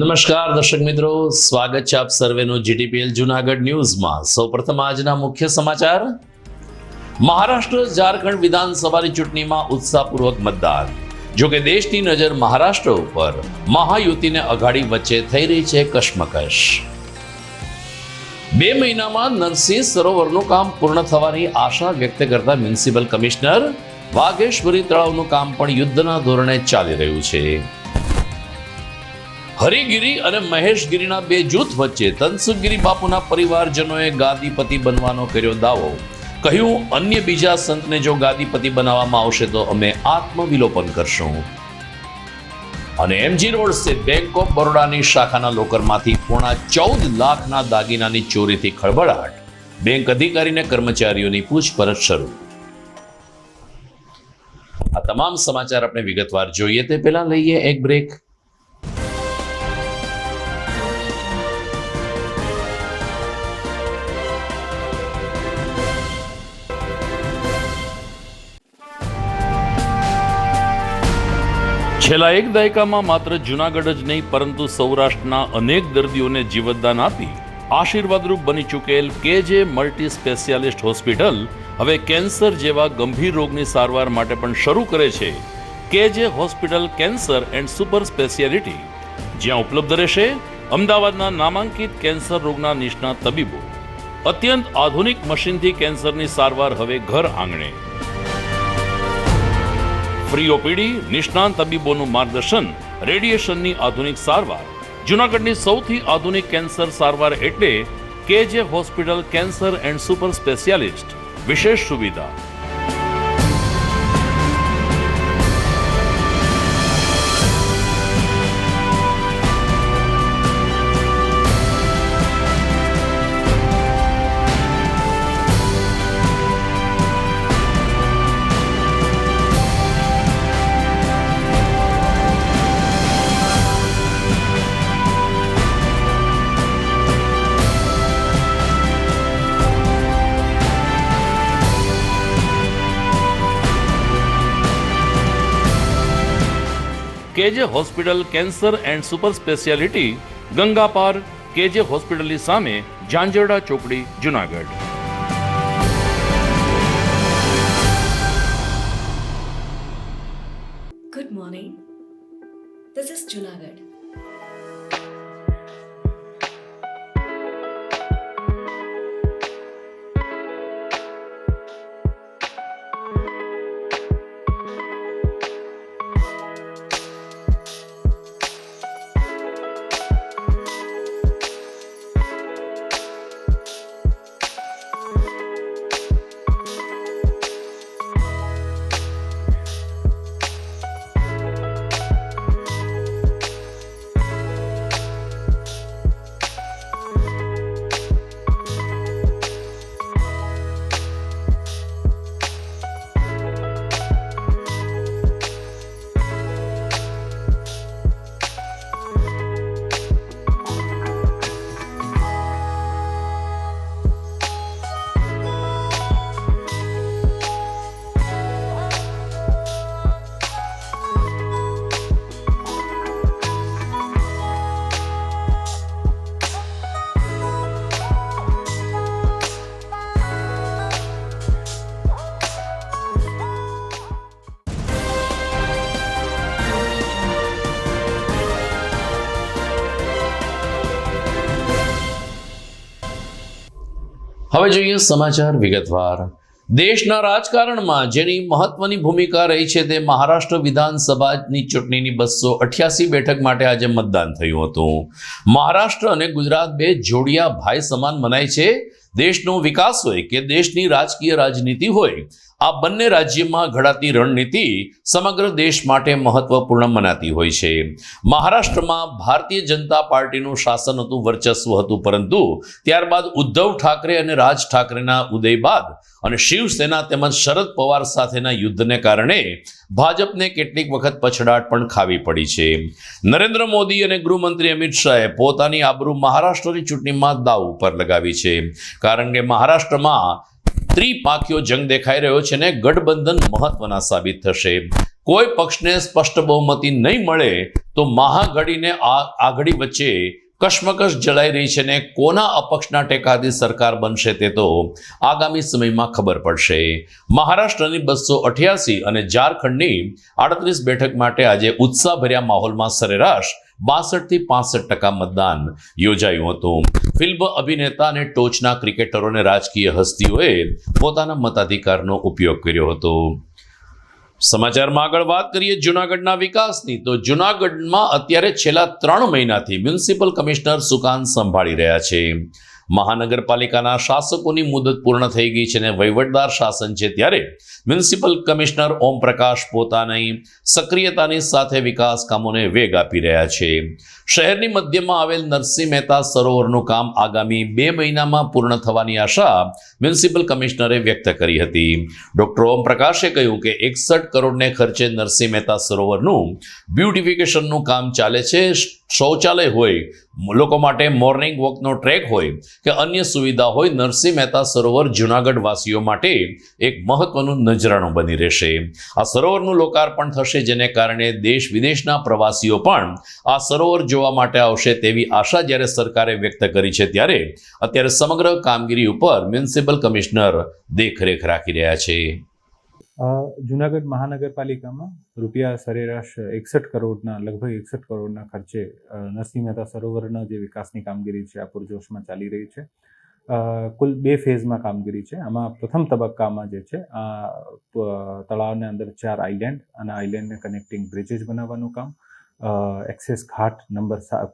નમસ્કાર દર્શક મિત્રો, સ્વાગત છે આપ સર્વેનું જીટીપીએલ જૂનાગઢ ન્યૂઝમાં। સૌપ્રથમ આજના મુખ્ય સમાચાર। મહારાષ્ટ્ર ઝારખંડ વિધાનસભાની ચૂંટણીમાં ઉત્સાહપૂર્વક મતદાન। જો કે દેશની નજર મહારાષ્ટ્ર ઉપર મહાયુતિને અઘાડી વચ્ચે થઈ રહી છે કશમકશ। 2 મહિનામાં નરસિંહ સરોવરનું કામ પૂર્ણ થવાની આશા વ્યક્ત કરતા મ્યુનિસિપલ કમિશનર વાઘેશ્વરી તળાવનું કામ પણ યુદ્ધના ધોરણે ચાલી રહ્યું છે। હરિગીરી અને મહેશગીરીના 2 જૂથ વચ્ચે તનસુખગીરી બાપુના પરિવારજનોએ ગાદીપતિ બનવાનો કર્યો દાવો। કહ્યું, અન્ય બીજા સંતને જો ગાદીપતિ બનાવવામાં આવશે તો અમે આત્મવિલોપન કરશું। અને એમજી રોડ સ્થિત બેંક ઓફ બરોડાની શાખાના લોકરમાંથી પોણા 14 લાખના દાગીનાની ચોરીથી ખળબળાટ। બેંક અધિકારી અને કર્મચારીઓની પૂછપરછ શરૂ। આ તમામ સમાચાર આપણે વિગતવાર જોઈએ તે પહેલા લઈએ એક બ્રેક। છેલ્લા 1 દાયકામાં માત્ર જૂનાગઢ જ નહીં પરંતુ સૌરાષ્ટ્રના અનેક દર્દીઓને જીવતદાન આપી આશીર્વાદરૂપ બની ચૂકેલ કેજે મલ્ટી સ્પેશિયાલિસ્ટ હોસ્પિટલ હવે કેન્સર જેવા ગંભીર રોગની સારવાર માટે પણ શરૂ કરે છે કેજે hospital cancer and super speciality, જ્યાં ઉપલબ્ધ રહેશે અમદાવાદના નામાંકિત કેન્સર રોગના નિષ્ણાત તબીબો। અત્યંત આધુનિક મશીનથી કેન્સરની સારવાર હવે ઘર આંગણે। ફ્રી ઓપીડી, નિષ્ણાંત તબીબોનું માર્ગદર્શન, રેડિયેશનની આધુનિક સારવાર। જૂનાગઢની સૌથી આધુનિક કેન્સર સારવાર એટલે કેજે hospital cancer and super specialist. વિશેષ સુવિધા કેજે hospital cancer and super speciality, Ganga પાર, કેજે હોસ્પિટલની સામે, ઝાંઝરડા ચોકડી, Junagadh. Good morning. This is Junagadh. હવે જોઈએ સમાચાર વિગતવાર। દેશના રાજકારણમાં જેની મહત્વની ભૂમિકા રહી છે તે મહારાષ્ટ્ર વિધાનસભાની ચૂંટણીની 288 બેઠક માટે આજે મતદાન થયું હતું। મહારાષ્ટ્ર અને ગુજરાત 2 જોડિયા ભાઈ સમાન મનાય છે। દેશનો વિકાસ હોય કે દેશની રાજકીય રાજનીતિ હોય, આ બંને રાજ્યમાં ઘડાતી રણનીતિ સમગ્ર દેશ માટે મહત્વપૂર્ણ મનાતી હોય છે। મહારાષ્ટ્રમાં ભારતીય જનતા પાર્ટીનું શાસન હતું, વર્ચસ્વ હતું, પરંતુ ત્યારબાદ ઉદ્ધવ ઠાકરે અને રાજ ઠાકરેના ઉદય બાદ અને શિવસેના તેમજ શરદ પવાર સાથેના યુદ્ધને કારણે ભાજપને કેટલીક વખત પછડાટ પણ ખાવી પડી છે। નરેન્દ્ર મોદી અને ગૃહમંત્રી અમિત શાહે પોતાની આબરૂ મહારાષ્ટ્રની ચૂંટણીમાં દાવ ઉપર લગાવી છે, કારણ કે મહારાષ્ટ્રમાં ત્રિપાંખીયો જંગ દેખાઈ રહ્યો છે ને ગઠબંધન મહત્વના સાબિત થશે। કોઈ પક્ષને સ્પષ્ટ બહુમતી નહીં મળે તો મહાગઢીને આઘડી વચ્ચે કશમકશ જળાઈ રહી છે ને કોના અપક્ષના ટેકાથી સરકાર બનશે તે તો આગામી સમયમાં ખબર પડશે. મહારાષ્ટ્રની 288 અને ઝારખંડની 38 બેઠક માટે આજે ઉત્સાહભર્યા માહોલમાં સરેરાશ 62 થી 65% મતદાન યોજાયું હતું. ફિલ્મ અભિનેતા અને ટોચના ક્રિકેટરો અને રાજકીય હસ્તીઓએ પોતાના મતાધિકારનો ઉપયોગ કર્યો હતો. સમાચારમાં આગળ વાત કરીએ જૂનાગઢના વિકાસની, તો જૂનાગઢમાં અત્યારે છેલ્લા 3 મહિનાથી મ્યુનિસિપલ કમિશનર સુકાન સંભાળી રહ્યા છે. મહાનગરપાલિકાના શાસકોની મુદત પૂર્ણ થઈ ગઈ છે અને વહીવટદાર શાસન છે, ત્યારે મ્યુનિસિપલ કમિશનર ઓમ પ્રકાશ પોતાની સક્રિયતાની સાથે વિકાસ કામોને વેગ આપી રહ્યા છે. શહેરની મધ્યમાં આવેલ નરસિંહ મહેતા સરોવરનું કામ આગામી 2 મહિનામાં પૂર્ણ થવાની આશા મ્યુનિસિપલ કમિશનરે વ્યક્ત કરી હતી. ડોક્ટર ઓમ પ્રકાશે કહ્યું કે 61 કરોડને ખર્ચે નરસિંહ મહેતા સરોવરનું બ્યુટિફિકેશનનું કામ ચાલે છે. શૌચાલય હોય, લોકો માટે મોર્નિંગ વોકનો ટ્રેક હોય કે અન્ય સુવિધા હોય, નરસિંહ મહેતા સરોવર જૂનાગઢ વાસીઓ માટે એક મહત્વનું નજરાણું બની રહેશે. આ સરોવરનું લોકાર્પણ થશે, જેને કારણે દેશ વિદેશના પ્રવાસીઓ પણ આ સરોવર જોવા માટે આવશે તેવી આશા જ્યારે સરકારે વ્યક્ત કરી છે, ત્યારે અત્યારે સમગ્ર કામગીરી ઉપર મ્યુનિસિપલ કમિશનર દેખરેખ રાખી રહ્યા છે. જૂનાગઢ મહાનગરપાલિકામાં રૂપિયા સરેરાશ 61 કરોડના લગભગ 61 કરોડના ખર્ચે નરસિંહ મહેતા સરોવરના જે વિકાસની કામગીરી છે આ પૂરજોશમાં ચાલી રહી છે. કુલ 2 ફેઝમાં કામગીરી છે. આમાં પ્રથમ તબક્કામાં જે છે આ તળાવને અંદર 4 આઇલેન્ડ અને આઇલેન્ડને કનેક્ટિંગ બ્રિજીસ બનાવવાનું કામ, એક્સેસ ઘાટ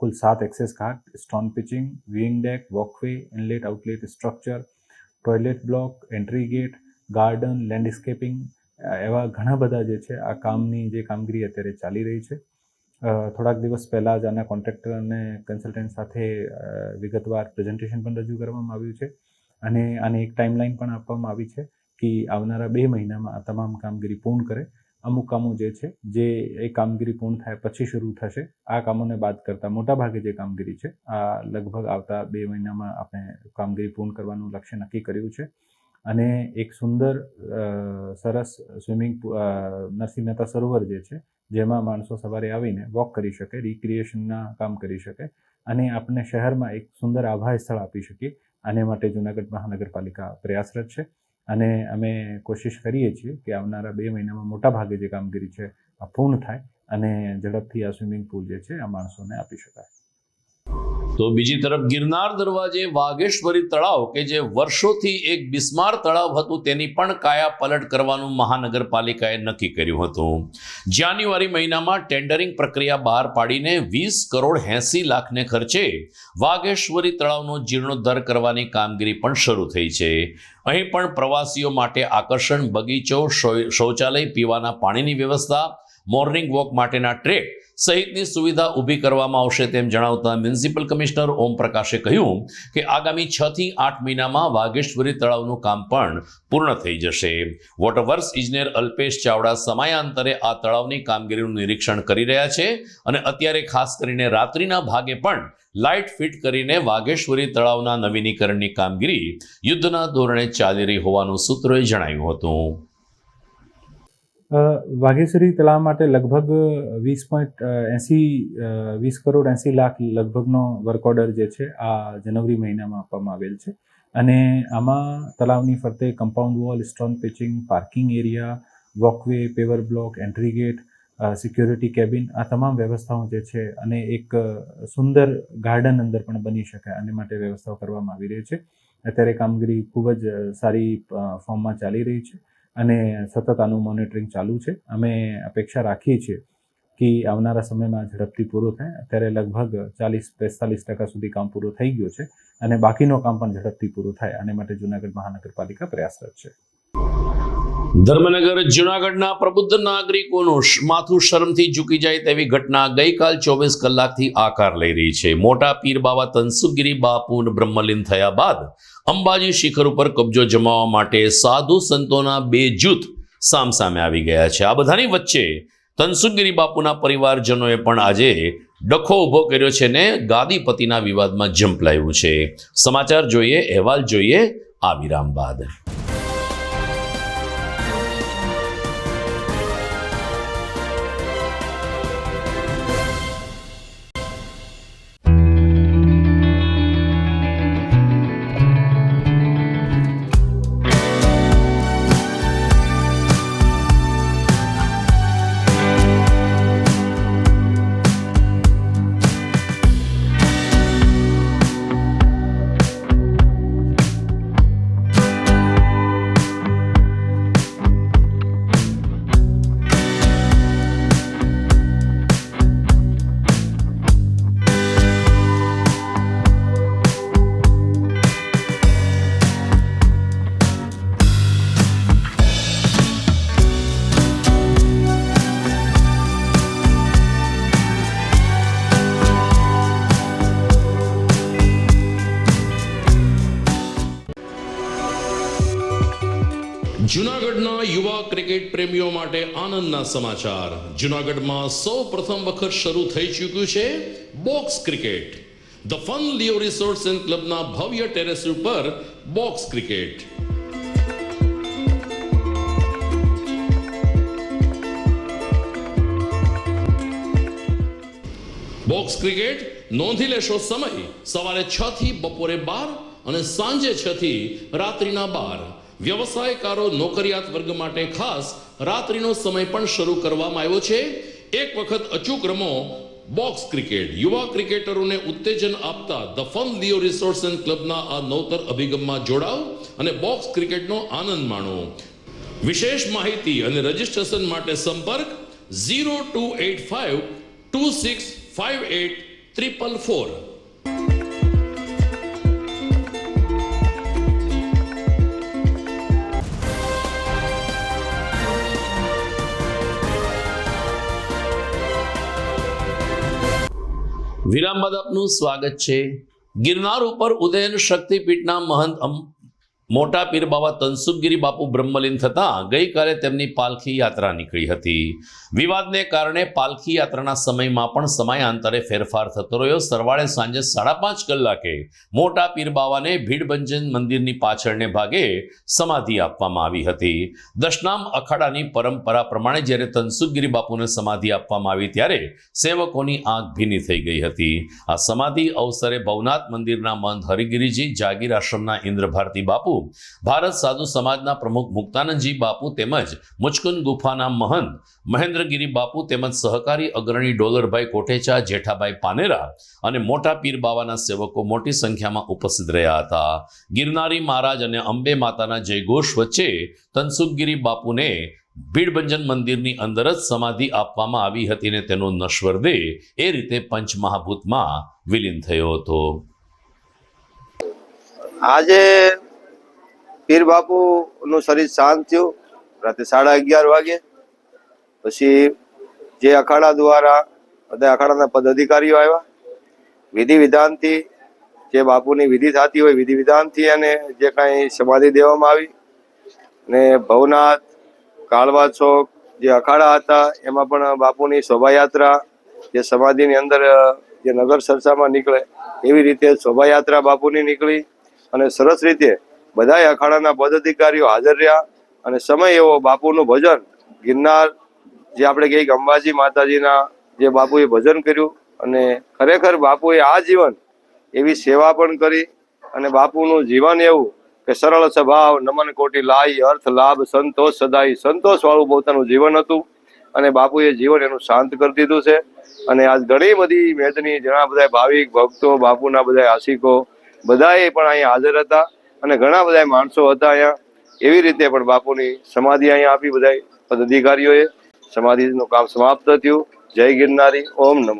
કુલ 7 એક્સેસ ઘાટ, stone pitching, viewing deck, walkway, inlet outlet structure, toilet block, entry gate, garden, landscaping, એવા ઘણા બધા જે છે આ કામની જે કામગીરી અત્યારે ચાલી રહી છે. થોડાક દિવસ પહેલાં જ આના કોન્ટ્રાક્ટર અને કન્સલ્ટન્ટ સાથે વિગતવાર પ્રેઝન્ટેશન પણ રજૂ કરવામાં આવ્યું છે અને આની એક ટાઈમલાઈન પણ આપવામાં આવી છે કે આવનારા 2 મહિનામાં આ તમામ કામગીરી પૂર્ણ કરે. અમુક કામો જે છે જે એ કામગીરી પૂર્ણ થાય પછી શરૂ થશે. આ કામોને બાદ કરતાં મોટાભાગે જે કામગીરી છે આ લગભગ આવતા 2 મહિનામાં આપણે કામગીરી પૂર્ણ કરવાનું લક્ષ્ય નક્કી કર્યું છે. અને એક સુંદર સરસ સ્વિમિંગ નરસિંહ મહેતા સરોવર જે છે જેમાં માણસો સવારે આવીને વોક કરી શકે, રિક્રિએશનના કામ કરી શકે અને આપણે શહેરમાં એક સુંદર આભાસ સ્થળ આપી શકીએ. આને માટે જૂનાગઢ મહાનગરપાલિકા પ્રયાસરત છે અને અમે કોશિશ કરીએ છીએ કે આવનારા 2 મહિનામાં મોટાભાગે જે કામગીરી છે આ પૂર્ણ થાય અને ઝડપથી આ સ્વિમિંગ પુલ જે છે આ માણસોને આપી શકાય. તો બીજી તરફ ગિરનાર દરવાજે વાઘેશ્વરી તળાવ કે જે વર્ષોથી એક બિસ્માર તળાવ હતું તેની પણ કાયા પલટ કરવાનું મહાનગરપાલિકાએ નક્કી કર્યું હતું. જાન્યુઆરી મહિનામાં ટેન્ડરિંગ પ્રક્રિયા બહાર પાડીને 20 કરોડ 80 લાખને ખર્ચે વાઘેશ્વરી તળાવનો જીર્ણોદ્ધાર કરવાની કામગીરી પણ શરૂ થઈ છે. અહીં પણ પ્રવાસીઓ માટે આકર્ષણ, બગીચો, શૌચાલય, પીવાના પાણીની વ્યવસ્થા, મોર્નિંગ વોક માટેના ટ્રેક સહિતની સુવિધા ઊભી કરવામાં આવશે તેમ જણાવતા મ્યુનિસિપલ કમિશનર ઓમ પ્રકાશે કહ્યું કે આગામી 6 થી 8 મહિનામાં વાઘેશ્વરી તળાવનું કામ પણ પૂર્ણ થઈ જશે. વોટરવર્ક્સ ઇજનેર અલ્પેશ ચાવડા સમયાંતરે આ તળાવની કામગીરીનું નિરીક્ષણ કરી રહ્યા છે અને અત્યારે ખાસ કરીને રાત્રિના ભાગે પણ લાઇટ ફિટ કરીને વાઘેશ્વરી તળાવના નવીનીકરણની કામગીરી યુદ્ધના ધોરણે ચાલી રહી હોવાનું સૂત્રોએ જણાવ્યું હતું. વાઘેશ્વરી તળાવ માટે લગભગ 20 કરોડ 80 લાખ લગભગનો વર્ક ઓર્ડર જે છે આ જાન્યુઆરી મહિનામાં આપવામાં આવેલ છે અને આમાં તળાવની ફરતે compound wall, stone pitching, parking area, walkway, paver block, entry gate, security cabin, આ તમામ વ્યવસ્થાઓ જે છે અને એક સુંદર ગાર્ડન અંદર પણ બની શકે આને માટે વ્યવસ્થાઓ કરવામાં આવી રહી છે. અત્યારે કામગીરી ખૂબ જ સારી ફોર્મમાં ચાલી રહી છે અને સતત આનું મોનિટરિંગ ચાલુ છે. અમે અપેક્ષા રાખીએ છીએ કે આવનારા સમયમાં ઝડપથી પૂરું થાય. અત્યારે લગભગ 40-45% સુધી કામ પૂરું થઈ ગયું છે અને બાકીનું કામ પણ ઝડપથી પૂરું થાય આને માટે જૂનાગઢ મહાનગરપાલિકા પ્રયાસરત છે. ધર્મનગર જૂનાગઢના પ્રબુદ્ધ નાગરિકોનું માથું શરમથી ઝૂકી જાય તેવી ઘટના ગઈકાલ 24 કલાકથી આકાર લઈ રહી છે. મોટા પીર બાબા તનસુખગીરી બાપુ બ્રહ્મલીન થયા બાદ અંબાજી શિખર ઉપર કબજો જમાવવા માટે સાધુ સંતોના 2 જૂથ સામસામે આવી ગયા છે. આ બધાની વચ્ચે તનસુખગીરી બાપુના પરિવારજનોએ પણ આજે ડખો ઊભો કર્યો છે ને ગાદીપતિના વિવાદમાં ઝંપલાયું છે. સમાચાર જોઈએ, અહેવાલ જોઈએ આ વિરામ બાદ. ક્રિકેટ પ્રેમીઓ માટે આનંદના સમાચાર. જૂનાગઢમાં સૌ પ્રથમ વખત શરૂ થઈ ચૂક્યું છે box cricket. The fun Leo resorts and ક્લબના ભવ્ય ટેરેસ ઉપર બોક્સ ક્રિકેટ. બોક્સ ક્રિકેટ નોંધી લેશો સમય સવારે 6 થી બપોરે 12 અને સાંજે 6 થી રાત્રિના 12. વ્યવસાયકારો નોકરિયાત વર્ગ માટે ખાસ રાત્રિનો સમય પણ શરૂ કરવામાં આવ્યો છે. એક વખત અચૂક રમો બોક્સ ક્રિકેટ. યુવા ક્રિકેટરોને ઉત્તેજન આપતા the fun Leo resorts and ક્લબના આ નવતર અભિગમમાં જોડાઓ અને બોક્સ ક્રિકેટનો આનંદ માણો. વિશેષ માહિતી અને રજીસ્ટ્રેશન માટે સંપર્ક 0285 2658 444. વિરામ બાદ આપનું સ્વાગત છે. ગિરનાર ઉપર ઉદયન શક્તિપીઠના મહંત મોટા પીર બાબા તનસુખગીરી બાપુ બ્રહ્મલીન થતા ગઈકાલે તેમની પાલખી યાત્રા નીકળી હતી. વિવાદને કારણે પાલખી યાત્રાના સમયમાં પણ સમયાંતરે ફેરફાર થતો રહ્યો. સરવાળે સાંજે 5:30 કલાકે મોટા પીર બાવાને ભીડભંજન મંદિરની પાછળને ભાગે સમાધિ આપવામાં આવી હતી. દશનામ અખાડાની પરંપરા પ્રમાણે જ્યારે તનસુખગીરી બાપુને સમાધિ આપવામાં આવી ત્યારે સેવકોની આંખ ભીની થઈ ગઈ હતી. આ સમાધિ અવસરે ભવનાથ મંદિરના મહંત હરિગીરીજી, જાગીર આશ્રમના ઇન્દ્રભારતી બાપુ, ભારત સાધુ સમાજના પ્રમુખ મુક્તાનંદજી બાપુ તેમજ મુચકુંદ ગુફાના મહંત મહેન્દ્રગીરી બાપુ તેમજ સહકારી અગ્રણી ડોલરભાઈ કોટેચા, જેઠાભાઈ પાનેરા અને મોટા પીર બાવાના સેવકો મોટી સંખ્યામાં ઉપસ્થિત રહ્યા હતા. ગિરનારી મહારાજ અને અંબે માતાના જયઘોષ વચ્ચે તનસુખગીરી બાપુને ભીડભંજન મંદિરની અંદર જ સમાધિ આપવામાં આવી હતી અને તેનો નશ્વર દેહ એ રીતે પંચમહાભૂતમાં વિલીન થયો હતો. આજે પીર બાપુ નું શરીર શાંત થયું રાતે 11:30 વાગે. પછી જે અખાડા દ્વારા બધા અખાડાના પદાધિકારીઓ આવ્યા, વિધિ વિધાનથી જે બાપુની વિધિ થતી હોય વિધિ વિધાનથી અને જે કાંઈ સમાધિ દેવામાં આવી. ને ભવનાથ, કાળવા ચોક જે અખાડા હતા એમાં પણ બાપુની શોભાયાત્રા જે સમાધિની અંદર જે નગર ચર્ચામાં નીકળે એવી રીતે શોભાયાત્રા બાપુની નીકળી અને સરસ રીતે બધા અખાડાના પદાધિકારીઓ હાજર રહ્યા અને સમય એવો બાપુનું ભજન ગિરનાર જે આપણે કહીએ કે અંબાજી માતાજીના જે બાપુએ ભજન કર્યું અને ખરેખર બાપુએ આજીવન એવી સેવા પણ કરી અને બાપુનું જીવન એવું કે સરળ સ્વભાવ, નમન કોટી લાઈ, અર્થ લાભ, સંતોષ સદાય, સંતોષ વાળું પોતાનું જીવન હતું અને બાપુએ જીવન એનું શાંત કરી દીધું છે. અને આજ ઘણી બધી મેદની ઘણા બધા ભાવિક ભક્તો, બાપુના બધા આશિકો બધાએ પણ અહીંયા હાજર હતા અને ઘણા બધા માણસો હતા અહીંયા. એવી રીતે પણ બાપુની સમાધિ અહીંયા આપી બધા પદાધિકારીઓએ. સમાધિનું કામ સમાપ્ત થયું. જય ગિરનારી. ઓમ નમઃ.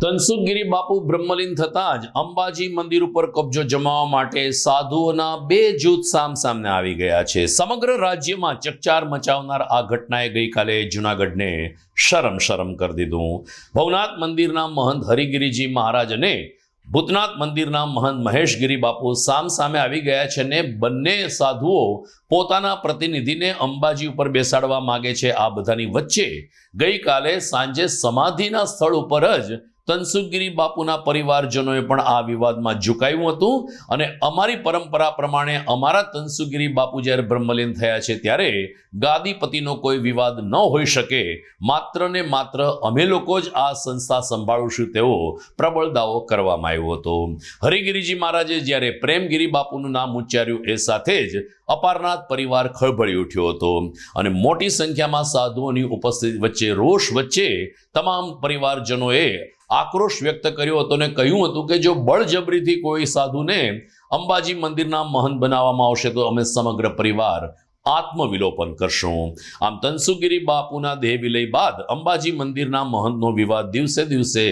તનસુખગીરી બાપુ બ્રહ્મલીન થતા જ અંબાજી મંદિર ઉપર કબજો જમાવવા માટે સાધુઓના 2 જૂથ સામસામે આવી ગયા છે. સમગ્ર રાજ્યમાં ચકચાર મચાવનાર આ ઘટનાએ ગઈકાલે જૂનાગઢને શરમ કરી દીધું. ભવનાથ મંદિરના મહંત હરિગીરીજી મહારાજ અને ભૂતનાથ મંદિરના મહંત મહેશગીરી બાપુ સામસામે આવી ગયા છે ને બંને સાધુઓ પોતાના પ્રતિનિધિને અંબાજી ઉપર બેસાડવા માંગે છે. આ બધાની વચ્ચે ગઈકાલે સાંજે સમાધિના સ્થળ ઉપર જ તનસુખગીરી બાપુના પરિવારજનોએ પણ આ વિવાદમાં ઝુકાવ્યું હતું અને અમારી પરંપરા પ્રમાણે અમારા તનસુખગીરી બાપુ જ્યારે બ્રહ્મલીન થયા છે ત્યારે ગાદીપતિનો કોઈ વિવાદ ન હોઈ શકે, માત્ર ને માત્ર અમે લોકો જ આ સંસ્થા સંભાળીશું તેવો પ્રબળ દાવો કરવામાં આવ્યો હતો. હરિગીરીજી મહારાજે જ્યારે પ્રેમગીરી બાપુનું નામ ઉચ્ચાર્યું એ સાથે જ અપારનાથ પરિવાર ખળભળી ઉઠ્યો હતો અને મોટી સંખ્યામાં સાધુઓની ઉપસ્થિતિ વચ્ચે રોષ વચ્ચે તમામ પરિવારજનોએ આક્રોશ વ્યક્ત કર્યો હતો અને કહ્યું હતું કે જો બળજબરીથી કોઈ સાધુને અંબાજી મંદિરના મહંત બનાવવામાં આવશે તો અમે સમગ્ર પરિવાર આત્મવિલોપન કરશું. આમ તનસુખગીરી બાપુના દેહ વિલય બાદ અંબાજી મંદિરના મહંતનો વિવાદ દિવસે દિવસે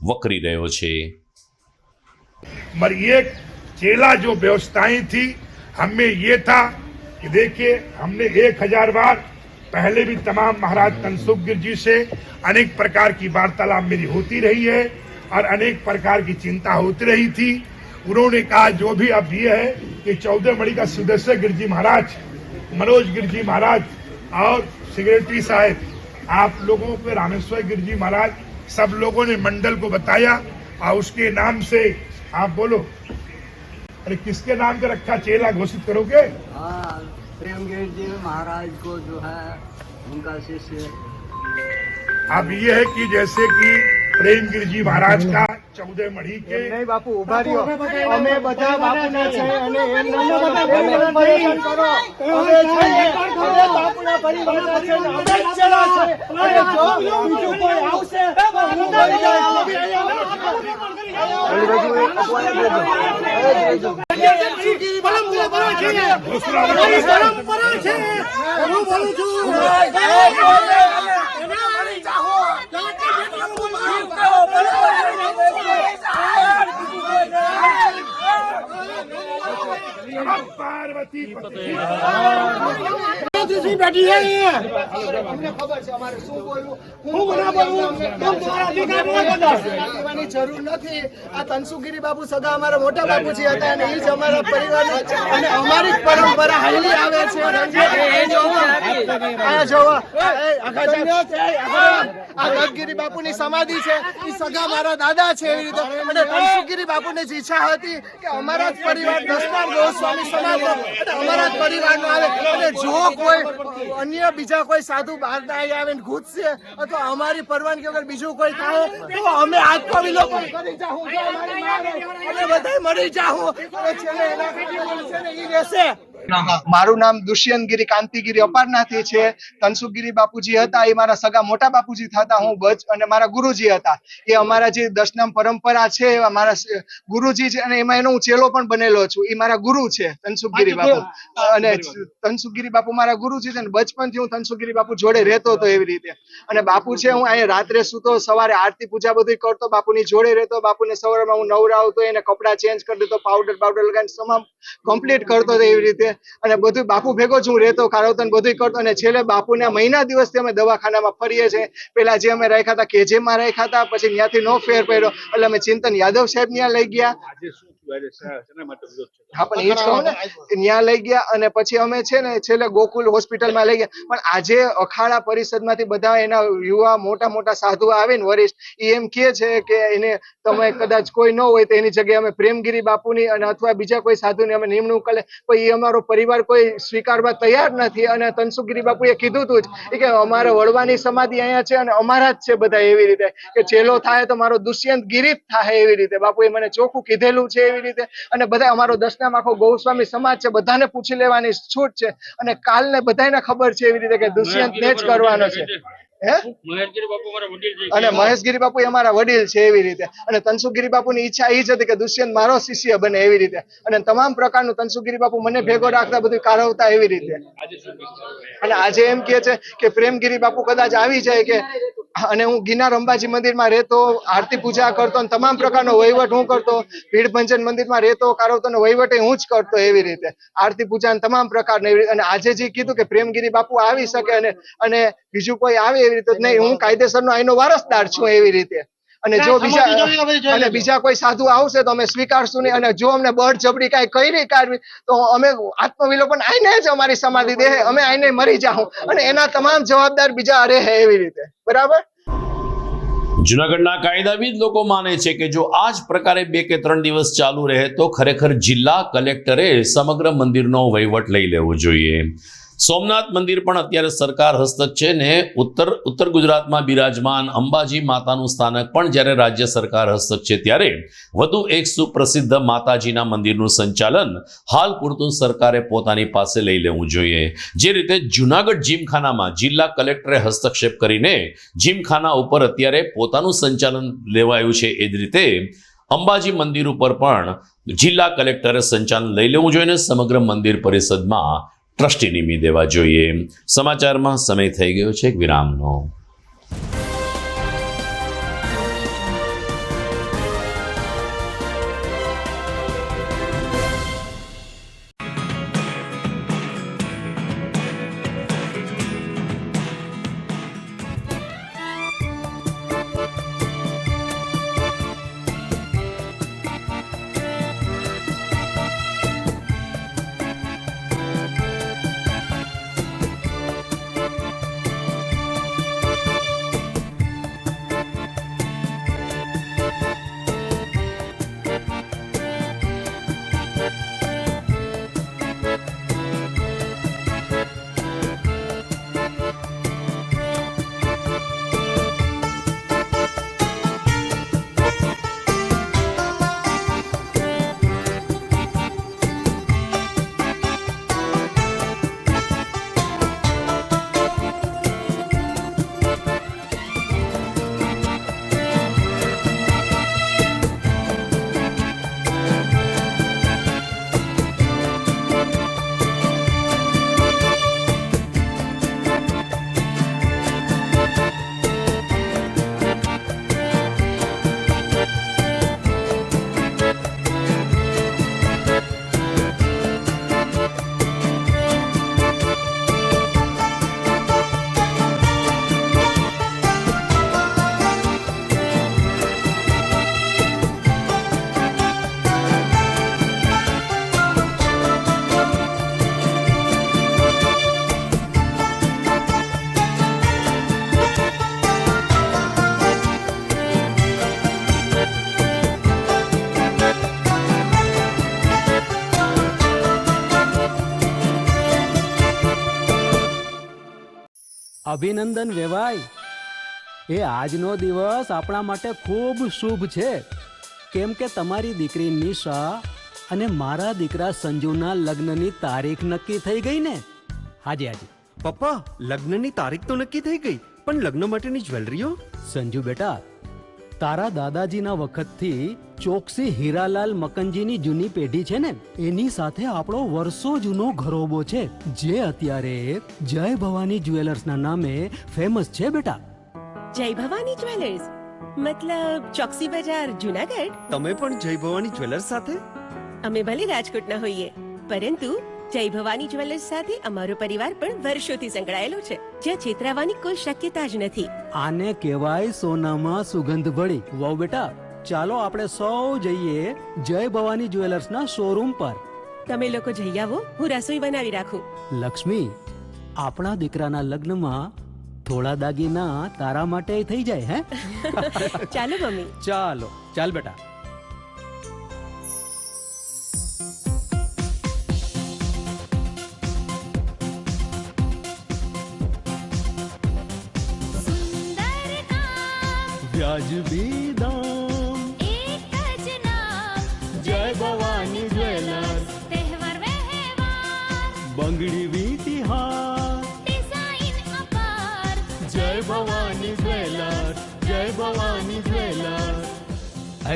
વકરી રહ્યો છે. मगर ये चेला जो व्यवस्थाएं थी, हमें ये था कि देखिए हमने 1000 बार पहले भी तमाम महाराज तनसुख गिर जी से अनेक प्रकार की वार्तालाप मेरी होती रही है और अनेक प्रकार की चिंता होती रही थी। उन्होंने कहा जो भी अब ये है कि 14 मणि का सदस्य गिर जी महाराज, मनोज गिर जी महाराज और सेक्रेटरी साहब, आप लोगों को रामेश्वर गिर जी महाराज सब लोगों ने मंडल को बताया और उसके नाम से आप बोलो, अरे किसके नाम का रखा चेला घोषित करोगे? हाँ, प्रेमगिरी जी महाराज को जो है उनका शिष्य। अब ये है कि जैसे कि प्रेमगिरी जी महाराज का 14 मढ़ी के नहीं बापू उभा રહ્યો અમે બધા બાપુના છે અને એમના પરિવર્તન કરો અમે છે અમે બાપુના પરિવારના છે અમે ચલા છે અને જો બીજું કોઈ આવશે पार्वती બેઠી છે અમને ખબર છે અમારે શું બોલવું હું ના બોલવું કેમ તમારા અધિકાર ન કહેવાની જરૂર નથી। આ તનસુખગીરી બાપુ સદા અમારા મોટા બાપુજી હતા અને એ જ અમારા પરિવારનો અને અમારી જ પરંપરા હાલી આવે છે। આ જોવા આ દત્તગીરી બાપુની સમાધિ છે એ સગા મારા દાદા છે એવી રીતે અને તનસુખગીરી બાપુની જ ઈચ્છા હતી કે અમારા જ પરિવાર દસનાર ગોસ્વામી સમાજ અને અમારા જ પરિવારનો આવે અને જો કોઈ અન્ય બીજા કોઈ સાધુ બહાર ના આવે ને ઘૂસશે અથવા અમારી પરવાનગી વગર બીજું કોઈ થાય તો અમે આત્મા વિલોપન કરી જાઉં અમે બધા મરી જાઉં છેલ્લે એના છે ને એ રહેશે। મારું નામ દુષ્યંતગીરી કાંતિગીરી અપારનાથી છે। તનસુખગીરી બાપુજી હતા એ મારા સગા મોટા બાપુજી થતા હું બચ અને મારા ગુરુજી હતા એ અમારા જે દશનામ પરંપરા છે મારા ગુરુજી છે અને એમાં એનો હું ચેલો પણ બનેલો છું। એ મારા ગુરુ છે તનસુખગીરી બાપુ અને તનસુખગીરી બાપુ મારા ગુરુજી છે ને બચપનથી હું તનસુખગીરી બાપુ જોડે રહેતો હતો એવી રીતે અને બાપુ છે હું અહીંયા રાત્રે સૂતો સવારે આરતી પૂજા બધું કરતો બાપુની જોડે રહેતો બાપુને સવારમાં હું નવરાવતો એને કપડાં ચેન્જ કરી દેતો પાવડર લગાવીને તમામ કમ્પ્લીટ કરતો હતો એવી રીતે અને બધું બાપુ ભેગો જ હું રહેતો કારવતન બધું કરતો અને છેલ્લે બાપુના મહિના દિવસથી અમે દવાખાનામાં ફરીએ છીએ। પેલા જે અમે રાખ્યા હતા કેજેમાં રાખ્યા હતા પછી ત્યાંથી નો ફેર પડ્યો એટલે અમે ચિંતન યાદવ સાહેબ ત્યાં લઈ ગયા। હા પણ એ જ કહું ને ત્યાં લઈ ગયા અને પછી અમે છે ને છેલ્લે ગોકુલ હોસ્પિટલમાં લઈ ગયા પણ આજે અખાડા પરિષદમાંથી બધા એના યુવા મોટા મોટા સાધુ આવે ને વરિષ્ઠ એ એમ કહે છે કે એને તમે કદાચ કોઈ ન હોય તો એની જગ્યાએ અમે પ્રેમગીરી બાપુની અને અથવા બીજા કોઈ સાધુની અમે નિમણૂક કરે પણ એ અમારો પરિવાર કોઈ સ્વીકારવા તૈયાર નથી અને તનસુખગીરી બાપુએ કીધું હતું જ કે અમારે વડવાની સમાધિ અહીંયા છે અને અમારા જ છે બધા એવી રીતે કે ચેલો થાય તો મારો દુષ્યંતગીરી જ થાય એવી રીતે બાપુએ મને ચોખ્ખું કીધેલું છે એવી રીતે અને બધા અમારો દસનામ આખો ગૌસ્વામી સમાજ છે બધાને પૂછી લેવાની છૂટ છે અને કાલને બધાને ખબર છે એવી રીતે કે દુષ્યંતને જ કરવાનો છે અને મહેશગીરી બાપુ અમારા વડીલ છે એવી રીતે અને તનસુખગીરી બાપુની ઈચ્છા એ જ હતી કે દુષ્યંત મારો શિષ્ય બને એવી રીતે અને તમામ પ્રકારનું તનસુખગીરી બાપુ મને ભેગો રાખતા બધું કારવતા એવી રીતે અને આજે એમ કે છે કે પ્રેમગીરી બાપુ કદાચ આવી જાય કે અને હું ગિરનાર અંબાજી મંદિરમાં રહેતો આરતી પૂજા કરતો અને તમામ પ્રકારનો વહીવટ હું કરતો ભીડભંજન મંદિરમાં રહેતો કારવતો અને વહીવટ હું જ કરતો એવી રીતે આરતી પૂજા તમામ પ્રકારની એવી અને આજે જે કીધું કે પ્રેમગીરી બાપુ આવી શકે અને બીજું કોઈ આવે એવી રીતે નહીં હું કાયદેસરનો અહીંનો વારસદાર છું એવી રીતે અને જો બીજા કોઈ સાધુ આવશે તો અમે સ્વીકારશું નહીં અને જો અમને બળજબરી કાંઈ કરી કાઢવી તો અમે આત્મવિલોપન આઈને જ અમારી સમાધિ દે અમે આઈને મરી જાઉં અને એના તમામ જવાબદાર બીજા રહે એવી રીતે બરાબર। જૂનાગઢના કાયદાવિદ લોકો માને છે કે જો આ જ પ્રકારે 2 કે 3 દિવસ ચાલુ રહે તો ખરેખર જિલ્લા કલેક્ટરે સમગ્ર મંદિરનો વહીવટ લઈ લેવો જોઈએ। સોમનાથ મંદિર પણ અત્યારે સરકાર હસ્તક છે ને ઉત્તર ગુજરાતમાં બિરાજમાન અંબાજી માતાનું સ્થાનક પણ જ્યારે રાજ્ય સરકાર હસ્તક છે ત્યારે વધુ એક સુપ્રસિદ્ધ માતાજીના મંદિરનું સંચાલન હાલ પૂરતું સરકારે પોતાની પાસે લઈ લેવું જોઈએ। જે રીતે જૂનાગઢ જીમખાનામાં જિલ્લા કલેક્ટરે હસ્તક્ષેપ કરીને જીમખાના ઉપર અત્યારે પોતાનું સંચાલન લેવાયું છે એ જ રીતે અંબાજી મંદિર ઉપર પણ જિલ્લા કલેક્ટરે સંચાલન લઈ લેવું જોઈએ અને સમગ્ર મંદિર પરિષદમાં ટ્રસ્ટી નિમી દેવા જોઈએ। સમાચારમાં સમય થઈ ગયો છે એક વિરામનો। અભિનંદન વેવાય. એ આજનો દિવસ આપણા માટે ખૂબ શુભ છે, કેમ કે તમારી દીકરી નિશા અને મારા દીકરા સંજુના લગ્નની તારીખ નક્કી થઈ ગઈ ને. હાજી હાજી. પપ્પા, લગ્નની તારીખ તો નક્કી થઈ ગઈ, પણ લગ્ન માટેની જ્વેલરીઓ? સંજુ બેટા, તારા દાદાજીના વખતથી ચોકસી હીરાલાલ મકનજીની જૂની પેઢી છે ને, એની સાથે આપણો વર્ષો જૂનો ઘરોબો છે, જે અત્યારે જય ભવાની જ્વેલર્સના નામે ફેમસ છે બેટા. જય ભવાની જ્વેલર્સ મતલબ ચોકસી બજાર જુનાગઢ. તમે પણ જય ભવાની જ્વેલર્સ સાથે? અમે ભલે રાજકોટના હોઈએ, પરંતુ જય ભવાની જ્વેલર્સ સાથે અમારો પરિવાર પણ વર્ષોથી સંકળાયેલો છે, જ્યાં છેતરાવાની કોઈ શક્યતા જ નથી. આને કહેવાય સોનામાં સુગંધ ભળી. વહુ બેટા, ચાલો આપણે સૌ જઈએ જય ભવાની જ્વેલર્સના શોરૂમ પર. તમે લોકો જઈ આવો, હું રસોઈ બનાવી રાખું. લક્ષ્મી, આપણા દીકરાના લગ્નમાં થોડા દાગીના તારા માટે થઈ જાય. હે ચાલો મમ્મી. ચાલો ચાલ બેટા. વ્યાજબી દામ, એક જ નામ, જય ભવાની જ્વેલર્સ. તહેવાર વ્યવહાર, બંગડી વીટી હાર, ડિઝાઇન અપાર, જય ભવાની જ્વેલર્સ, જય ભવાની જ્વેલર્સ.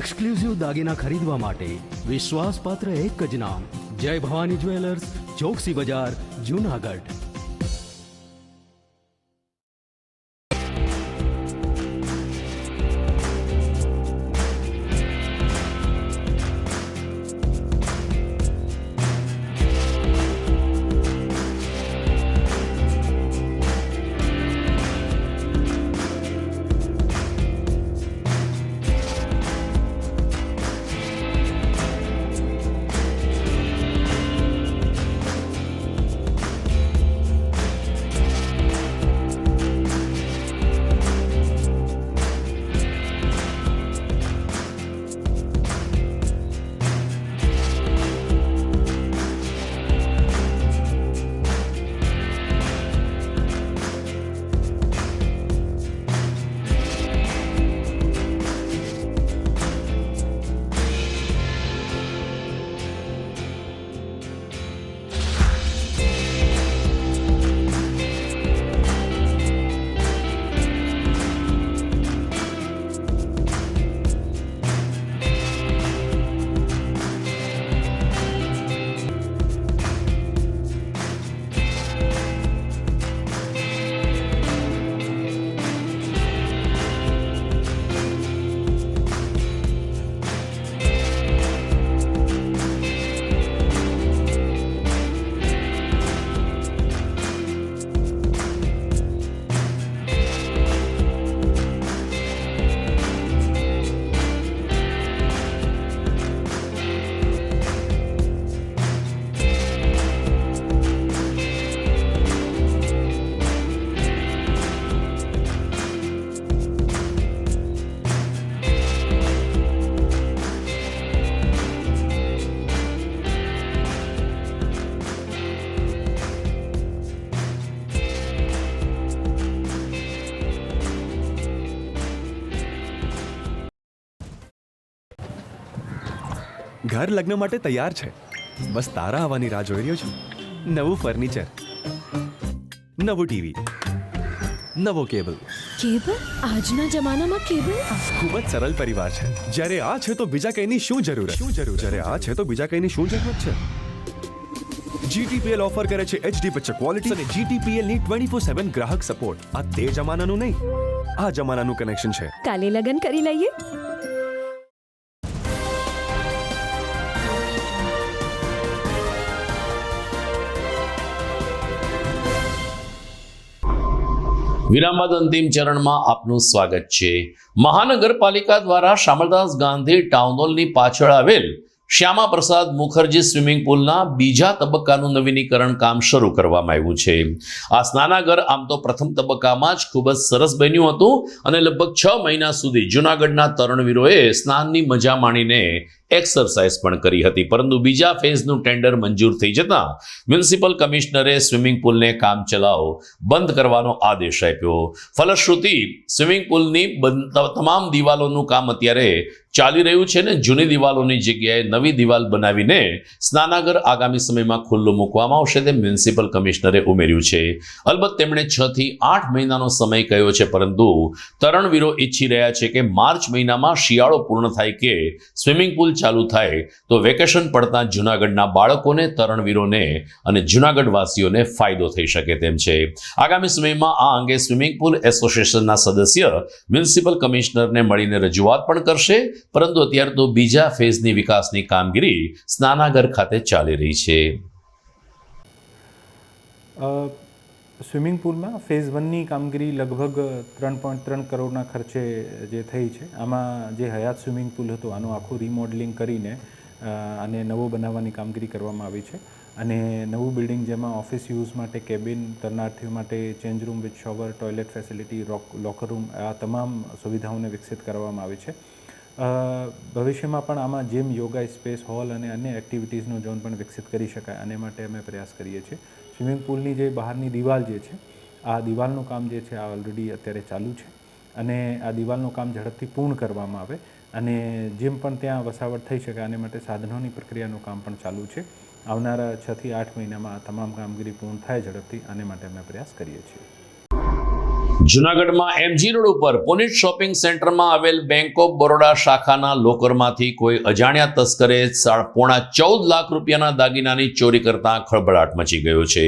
એક્સક્લુઝિવ દાગીના ખરીદવા માટે વિશ્વાસપાત્ર એક જ નામ, જય ભવાની જ્વેલર્સ, ચોકસી બજાર, જુનાગઢ. ઘર લગ્ન માટે તૈયાર છે, બસ તારા આવવાની રાહ જોઈ રહ્યો છું. નવું ફર્નિચર, નવું ટીવી, નવો કેબલ. કેબલ? આજના જમાનામાં કેબલ? ખૂબ જ સરળ પરિવાર છે. જ્યારે આ છે તો બીજા કઈની શું જરૂર? જ્યારે આ છે તો બીજા કઈની શું જરૂરત છે? GTPL ઓફર કરે છે HD પિક્ચર ક્વોલિટી અને GTPL ની 24/7 ગ્રાહક સપોર્ટ. આ તે જમાનાનું નહીં, આ જમાનાનું કનેક્શન છે. કાલે લગન કરી લઈએ. વિરામ બાદ અંતિમ ચરણમાં આપનું સ્વાગત છે. મહાનગરપાલિકા દ્વારા શામળદાસ ગાંધી ટાઉન હોલની પાછળ આવેલ શ્યામા પ્રસાદ મુખર્જી સ્વિમિંગ પુલના બીજા તબક્કાનું નવીનીકરણ કામ શરૂ કરવામાં આવ્યું છે. આ સ્નાનાગર આમ તો પ્રથમ તબક્કામાં જ ખૂબ જ સરસ બન્યું હતું અને લગભગ 6 મહિના સુધી જૂનાગઢના તરણવીરોએ સ્નાનની મજા માણીને એક્સરસાઇઝ પણ કરી હતી, પરંતુ બીજા ફેઝનું ટેન્ડર મંજૂર થઈ જતાં મ્યુનિસિપલ કમિશનરે સ્વિમિંગ પુલને કામ ચલાવ બંધ કરવાનો આદેશ આપ્યો. ફલશ્રુતિ સ્વિમિંગ પુલની તમામ દિવાલોનું કામ અત્યારે ચાલી રહ્યું છે ને જૂની દિવાલોની જગ્યાએ નવી દિવાલ બનાવીને સ્નાનાગર આગામી સમયમાં ખુલ્લું મૂકવામાં આવશે તેમ મ્યુનિસિપલ કમિશનરે ઉમેર્યું છે. અલબત્ત તેમણે 6 થી 8 મહિનાનો સમય કહ્યો છે, પરંતુ તરણવીરો ઈચ્છી રહ્યા છે કે માર્ચ મહિનામાં શિયાળો પૂર્ણ થાય કે સ્વિમિંગ પુલ ચાલુ થાય તો વેકેશન પડતા જૂનાગઢના બાળકોને, તરણવીરોને અને જૂનાગઢ વાસીઓને ફાયદો થઈ શકે તેમ છે. આગામી સમયમાં આ અંગે સ્વિમિંગ પુલ એસોસિએશનના સદસ્ય મ્યુનિસિપલ કમિશનરને મળીને રજૂઆત પણ કરશે, પરંતુ અત્યારે તો બીજા ફેઝની વિકાસની કામગીરી સ્નાનાગર ખાતે ચાલી રહી છે. સ્વિમિંગ પુલમાં ફેઝ 1ની કામગીરી લગભગ 3.3 કરોડના ખર્ચે જે થઈ છે. આમાં જે હયાત સ્વિમિંગ પુલ હતો આનું આખું રિમોડલિંગ કરીને આને નવો બનાવવાની કામગીરી કરવામાં આવી છે અને નવું બિલ્ડિંગ જેમાં ઓફિસ યુઝ માટે કેબિન, તરનાર્થીઓ માટે change room with shower, toilet facility, locker room, આ તમામ સુવિધાઓને વિકસિત કરવામાં આવી છે. ભવિષ્યમાં પણ આમાં જીમ, યોગા સ્પેસ, હોલ અને અન્ય એક્ટિવિટીઝનો ઝોન પણ વિકસિત કરી શકાય અને માટે અમે પ્રયાસ કરીએ છીએ. સ્વિમિંગ પુલની જે બહારની દિવાલ જે છે આ દિવાલનું કામ જે છે આ ઓલરેડી અત્યારે ચાલુ છે અને આ દિવાલનું કામ ઝડપથી પૂર્ણ કરવામાં આવે અને જીમ પણ ત્યાં વસાવટ થઈ શકે આને માટે સાધનોની પ્રક્રિયાનું કામ પણ ચાલુ છે. આવનારા 6 થી 8 મહિનામાં આ તમામ કામગીરી પૂર્ણ થાય ઝડપથી આને માટે અમે પ્રયાસ કરીએ છીએ. જૂનાગઢમાં એમજી રોડ ઉપર પુનિત શોપિંગ સેન્ટરમાં આવેલ બેંક ઓફ બરોડા શાખાના લોકરમાંથી કોઈ અજાણ્યા તસ્કરે 14.5 લાખ રૂપિયાના દાગીનાની ચોરી કરતા ખળભળાટ મચી ગયો છે.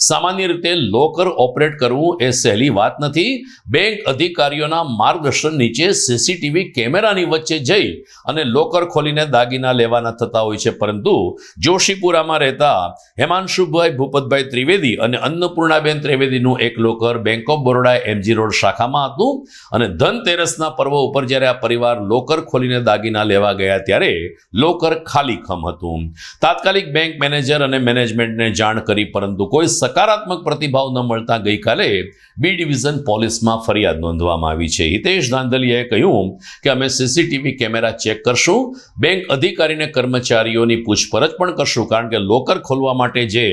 સામાન્ય રીતે લોકર ઓપરેટ કરવું એ સહેલી વાત નથી. બેંક અધિકારીઓના માર્ગદર્શન નીચે સીસીટીવી કેમેરાની વચ્ચે જઈ અને લોકર ખોલીને દાગીના લેવાના થતા હોય છે, પરંતુ જોશીપુરામાં રહેતા હેમાંશુભાઈ ભૂપતભાઈ ત્રિવેદી અને અન્નપૂર્ણાબેન ત્રિવેદીનું એક locker bank of Baroda MG road શાખામાં હતું અને ધનતેરસના પર્વ ઉપર જ્યારે આ પરિવાર લોકર ખોલીને દાગીના લેવા ગયા ત્યારે લોકર ખાલીખમ હતું. તાત્કાલિક બેંક મેનેજર અને મેનેજમેન્ટને જાણ કરી, પરંતુ કોઈ સકારાત્મક પ્રતિભાવ ન મળતા ગઈકાલે બી ડિવિઝન પોલીસમાં ફરિયાદ નોંધવામાં આવી છે. હિતેશ ધાંધલિયાએ કહ્યું કે અમે સીસીટીવી કેમેરા ચેક કરશું, બેંક અધિકારીને કર્મચારીઓની પૂછપરછ પણ કરશું, કારણ કે લોકર ખોલવા માટે જે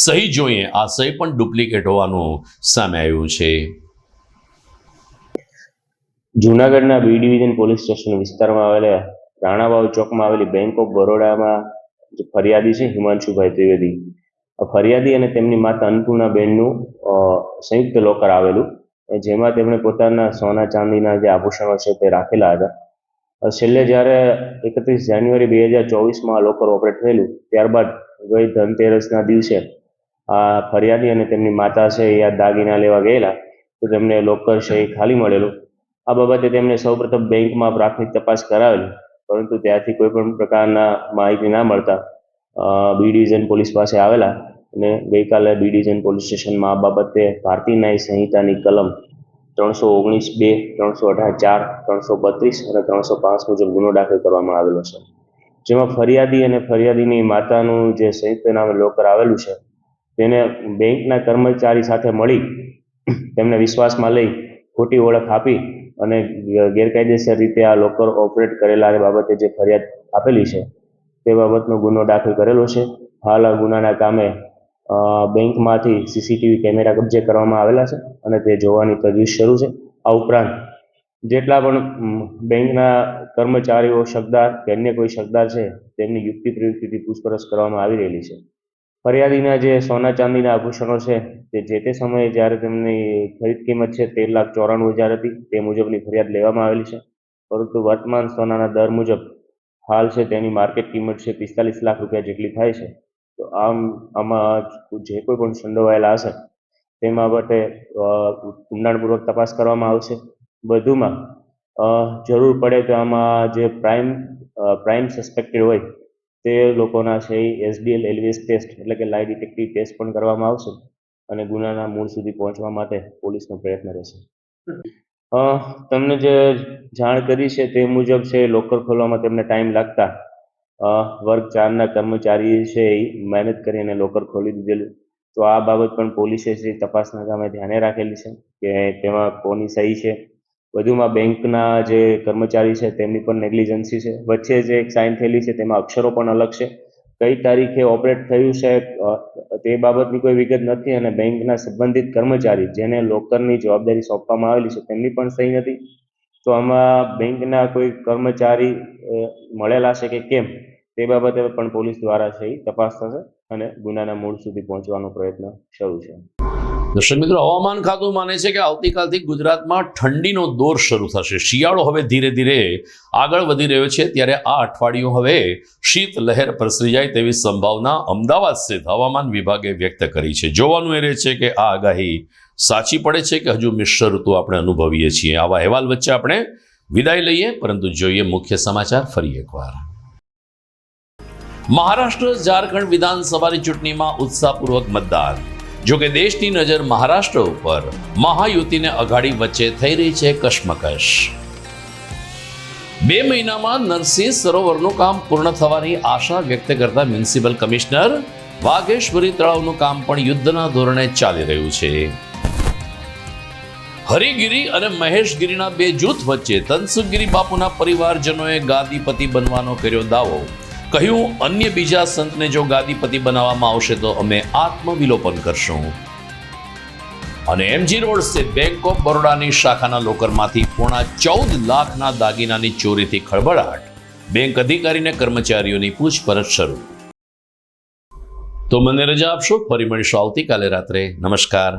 સહી જોઈએ આ સહી પણ ડુપ્લિકેટ હોવાનું સામે આવ્યું છે. જૂનાગઢના બી ડિવિઝન પોલીસ સ્ટેશન વિસ્તારમાં આવેલા રાણાવાવ ચોકમાં આવેલી બેંક ઓફ બરોડામાં જે ફરિયાદી છે હિમાંશુભાઈ ત્રિવેદી, ફરિયાદી અને તેમની માતા અન્નપૂર્ણાબેનનું સંયુક્ત લોકર આવેલું, જેમાં તેમણે પોતાના સોના ચાંદીના જે આભૂષણો છે તે રાખેલા હતા. છેલ્લે જ્યારે 31 જાન્યુઆરી 2024માં આ લોકર ઓપરેટ થયેલું, ત્યારબાદ ગઈ ધનતેરસના દિવસે આ ફરિયાદી અને તેમની માતા છે એ આ દાગીના લેવા ગયેલા તો તેમને લોકર છે એ ખાલી મળેલું. આ બાબતે તેમણે સૌપ્રથમ બેંકમાં પ્રાથમિક તપાસ કરાવેલી, પરંતુ ત્યાંથી કોઈ પણ પ્રકારના માહિતી ના મળતા બી ડિવિઝન પોલીસ પાસે આવેલા અને ગઈકાલે બી ડિવિઝન પોલીસ સ્ટેશનમાં આ બાબતે ભારતીય ન્યાય સંહિતાની કલમ 319(2), 318(4), 332 અને 305 મુજબ ગુનો દાખલ કરવામાં આવેલો છે, જેમાં ફરિયાદી અને ફરિયાદીની માતાનું જે સંયુક્ત નામે લોકર આવેલું છે તેને બેંકના કર્મચારી સાથે મળી તેમને વિશ્વાસમાં લઈ ખોટી ઓળખ આપી અને ગેરકાયદેસર રીતે આ લોકર ઓપરેટ કરેલા બાબતે જે ફરિયાદ આપેલી છે તે બાબતનો ગુનો દાખલ કરેલો છે. હાલ આ ગુનાના કામે બેંકમાંથી સીસીટીવી કેમેરા કબજે કરવામાં આવેલા છે અને તે જોવાની તજવીજ શરૂ છે. આ ઉપરાંત જેટલા પણ બેંકના કર્મચારીઓ, શકદાર કે અન્ય કોઈ શકદાર છે તેમની યુક્તિ પ્રયુક્તિથી પૂછપરછ કરવામાં આવી રહેલી છે. ફરિયાદીના જે સોના ચાંદીના આભૂષણો છે તે જે તે સમયે જ્યારે તેમની ખરીદ કિંમત છે 13,94,000 હતી તે મુજબની ફરિયાદ લેવામાં આવેલી છે, પરંતુ વર્તમાન સોનાના દર મુજબ હાલ છે તેની માર્કેટ કિંમત છે 45 લાખ રૂપિયા જેટલી થાય છે. તો આમાં જે કોઈ પણ સંડોવાયેલા હશે તે બાબતે ઊંડાણપૂર્વક તપાસ કરવામાં આવશે. વધુમાં જરૂર પડે તો આમાં જે પ્રાઇમ સસ્પેક્ટેડ હોય તે લોકોના છે SDL LVS ટેસ્ટ એટલે કે લાઈ ડિટેક્ટિવ ટેસ્ટ પણ કરવામાં આવશે અને ગુનાના મૂળ સુધી પહોંચવા માટે પોલીસનો પ્રયત્ન રહેશે. તમને જે જાણ કરી છે તે મુજબ છે લોકર ખોલવામાં તેમને ટાઈમ લાગતા વર્ગ 4ના કર્મચારી છે એ મહેનત કરીને લોકર ખોલી દીધેલું. તો આ બાબત પણ પોલીસે તપાસના કામે ધ્યાને રાખેલી છે કે તેમાં કોની સહી છે વધુમાં બેંકના જે કર્મચારી છે તેમની પણ નેગ્લિજન્સી છે. વચ્ચે જે એક સાઇન થયેલી છે તેમાં અક્ષરો પણ અલગ છે. કઈ તારીખે ઓપરેટ થયું છે તે બાબતની કોઈ વિગત નથી અને બેંકના સંબંધિત કર્મચારી જેને લોકરની જવાબદારી સોંપવામાં આવેલી છે તેમની પણ સહી નથી. તો આમાં બેંકના કોઈ કર્મચારી મળેલા છે કે કેમ તે બાબતે પણ પોલીસ દ્વારા છે તપાસ થશે અને ગુનાના મૂળ સુધી પહોંચવાનો પ્રયત્ન શરૂ છે. દર્શક મિત્રો, હવામાન ખાતું માને છે કે આવતીકાલથી ગુજરાતમાં ઠંડીનો દોર શરૂ થશે. શિયાળો હવે ધીરે ધીરે આગળ વધી રહ્યો છે, ત્યારે આ અઠવાડિયું હવે શીત લહેર પ્રસરી જાય તેવી સંભાવના અમદાવાદ સ્થિત હવામાન વિભાગે વ્યક્ત કરી છે. જોવાનું એ રહે છે કે આ આગાહી સાચી પડે છે કે હજુ મિશ્ર ઋતુ આપણે અનુભવીએ છીએ. આવા અહેવાલ વચ્ચે આપણે વિદાય લઈએ, પરંતુ જોઈએ મુખ્ય સમાચાર ફરી એકવાર. મહારાષ્ટ્ર ઝારખંડ વિધાનસભાની ચૂંટણીમાં ઉત્સાહપૂર્વક મતદાન. જોકે દેશની નજર મહારાષ્ટ્ર ઉપર મહાયુતિને અઘાડી વચ્ચે થઈ રહી છે કશમકશ. 2 મહિનામાં નરસિંહ સરોવરનું કામ પૂર્ણ થવાની આશા વ્યક્ત કરતા મ્યુનિસિપલ કમિશનર વાઘેશ્વરી તળાવનું કામ પણ યુદ્ધના ધોરણે ચાલી રહ્યું છે. હરિગીરી અને મહેશગીરીના 2 જૂથ વચ્ચે તનસુખગીરી બાપુના પરિવારજનોએ ગાદીપતિ બનવાનો કર્યો દાવો. કહ્યું, અન્ય બીજા સંતને જો ગાદીપતિ બનાવવામાં આવશે તો અમે આત્મવિલોપન કરશું. અને એમજી રોડ સ્થિત બેંક ઓફ બરોડાની શાખાના લોકરમાંથી પોણા 14 લાખના દાગીનાની ચોરીથી ખળબળાટ. બેંક અધિકારીને કર્મચારીઓની પૂછપરછ શરૂ. તો મને રજા આપશો, ફરી મળીશું આવતીકાલે રાત્રે. નમસ્કાર.